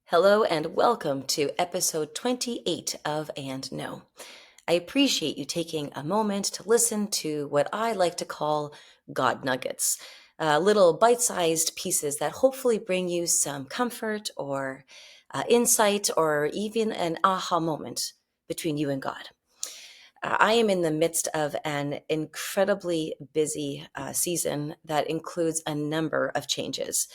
Hello and welcome to episode 28 of And No. I appreciate you taking a moment to listen to what I like to call God Nuggets, little bite sized pieces that hopefully bring you some comfort or insight or even an aha moment between you and God. I am in the midst of an incredibly busy season that includes a number of changes.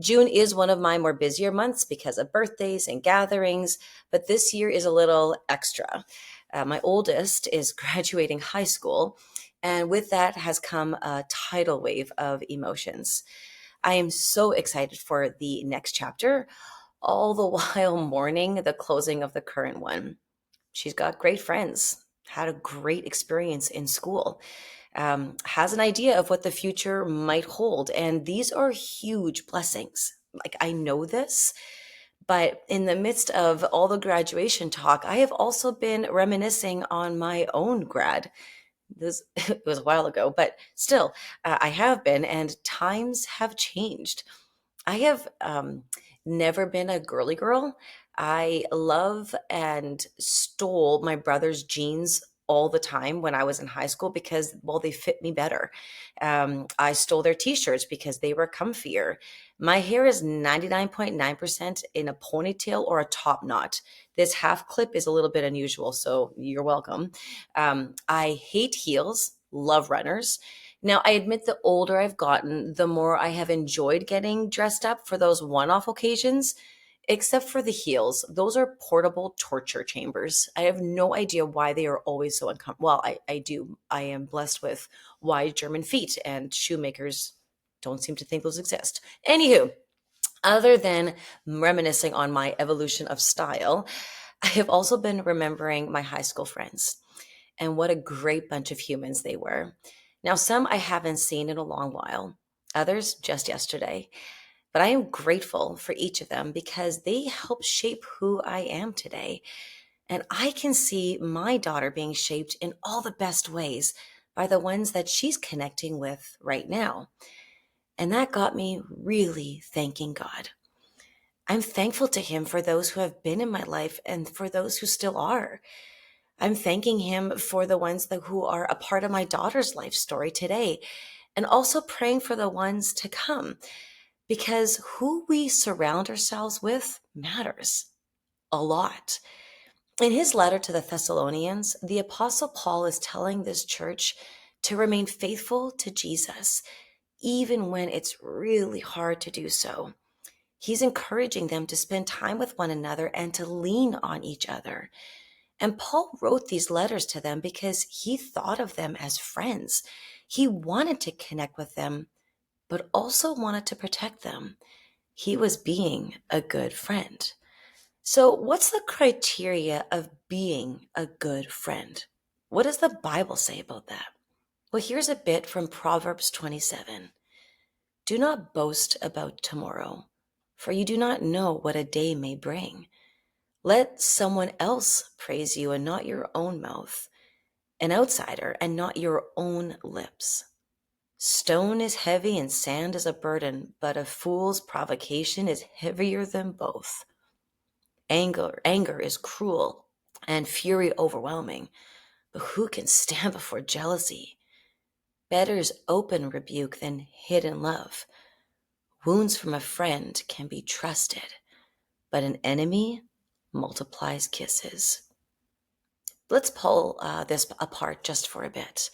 June is one of my more busier months because of birthdays and gatherings, but this year is a little extra. My oldest is graduating high school, and with that has come a tidal wave of emotions. I am so excited for the next chapter, all the while mourning the closing of the current one. She's got great friends, had a great experience in school, has an idea of what the future might hold. And these are huge blessings. Like, I know this, but in the midst of all the graduation talk, I have also been reminiscing on my own grad. This it was a while ago, but still, I have been, and times have changed. I have never been a girly girl. I love and stole my brother's jeans all the time when I was in high school because, well, they fit me better. I stole their t shirts because they were comfier. My hair is 99.9% in a ponytail or a top knot. This half clip is a little bit unusual, so you're welcome. I hate heels, love runners. Now, I admit the older I've gotten, the more I have enjoyed getting dressed up for those one off occasions, except for the heels. Those are portable torture chambers. I have no idea why they are always so uncomfortable. Well, I do. I am blessed with wide German feet, and shoemakers don't seem to think those exist. Anywho, other than reminiscing on my evolution of style, I have also been remembering my high school friends and what a great bunch of humans they were. Now, some I haven't seen in a long while, others just yesterday, but I am grateful for each of them because they helped shape who I am today. And I can see my daughter being shaped in all the best ways by the ones that she's connecting with right now. And that got me really thanking God. I'm thankful to Him for those who have been in my life and for those who still are. I'm thanking Him for the ones who are a part of my daughter's life story today, and also praying for the ones to come, because who we surround ourselves with matters a lot. In his letter to the Thessalonians, the Apostle Paul is telling this church to remain faithful to Jesus, even when it's really hard to do so. He's encouraging them to spend time with one another and to lean on each other. And Paul wrote these letters to them because he thought of them as friends. He wanted to connect with them, but also wanted to protect them. He was being a good friend. So, what's the criteria of being a good friend? What does the Bible say about that? Well, here's a bit from Proverbs 27. Do not boast about tomorrow, for you do not know what a day may bring. Let someone else praise you and not your own mouth, an outsider and not your own lips. Stone is heavy and sand is a burden, but a fool's provocation is heavier than both. Anger is cruel and fury overwhelming, but who can stand before jealousy? Better is open rebuke than hidden love. Wounds from a friend can be trusted, but an enemy multiplies kisses. Let's pull this apart just for a bit.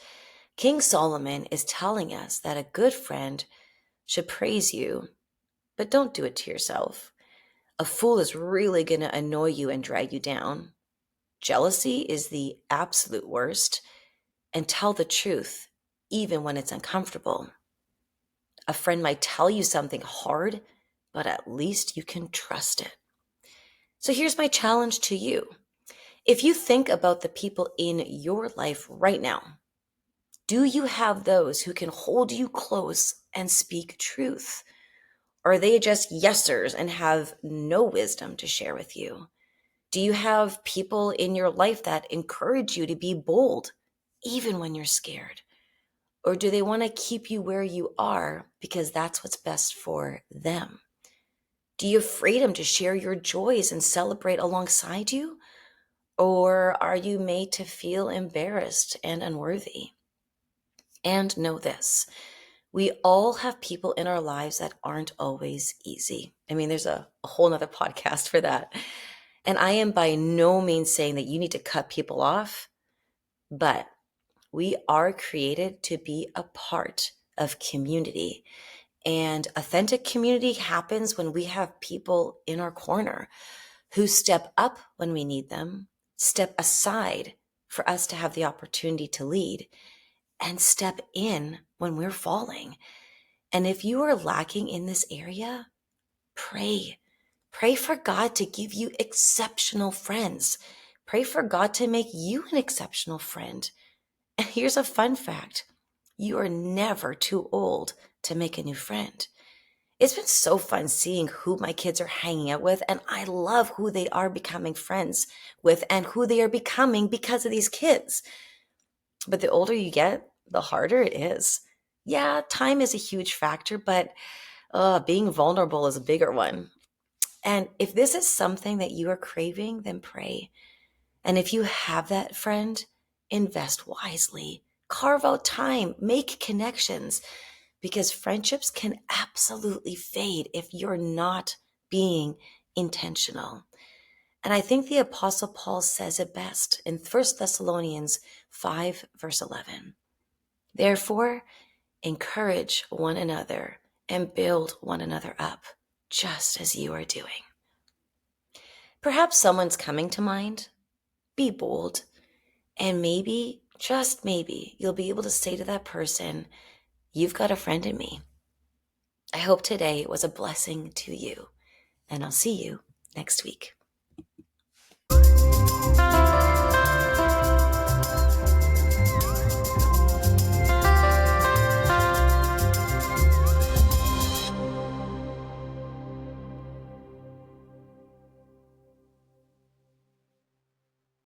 King Solomon is telling us that a good friend should praise you, but don't do it to yourself. A fool is really going to annoy you and drag you down. Jealousy is the absolute worst, and tell the truth, even when it's uncomfortable. A friend might tell you something hard, but at least you can trust it. So here's my challenge to you. If you think about the people in your life right now, do you have those who can hold you close and speak truth? Or are they just yesers and have no wisdom to share with you? Do you have people in your life that encourage you to be bold, even when you're scared? Or do they want to keep you where you are because that's what's best for them? Do you have freedom to share your joys and celebrate alongside you? Or are you made to feel embarrassed and unworthy? And know this, we all have people in our lives that aren't always easy. I mean, there's a whole nother podcast for that. And I am by no means saying that you need to cut people off, but we are created to be a part of community. And authentic community happens when we have people in our corner who step up when we need them, step aside for us to have the opportunity to lead, and step in when we're falling. And if you are lacking in this area, pray. Pray for God to give you exceptional friends. Pray for God to make you an exceptional friend. And here's a fun fact. You are never too old to make a new friend. It's been so fun seeing who my kids are hanging out with, and I love who they are becoming friends with and who they are becoming because of these kids. But the older you get, the harder it is. Yeah, time is a huge factor, but being vulnerable is a bigger one. And if this is something that you are craving, then pray. And if you have that friend, invest wisely. Carve out time, make connections, because friendships can absolutely fade if you're not being intentional. And I think the Apostle Paul says it best in 1 Thessalonians 5, verse 11. Therefore, encourage one another and build one another up, just as you are doing. Perhaps someone's coming to mind. Be bold. And maybe, just maybe, you'll be able to say to that person, you've got a friend in me. I hope today was a blessing to you, and I'll see you next week.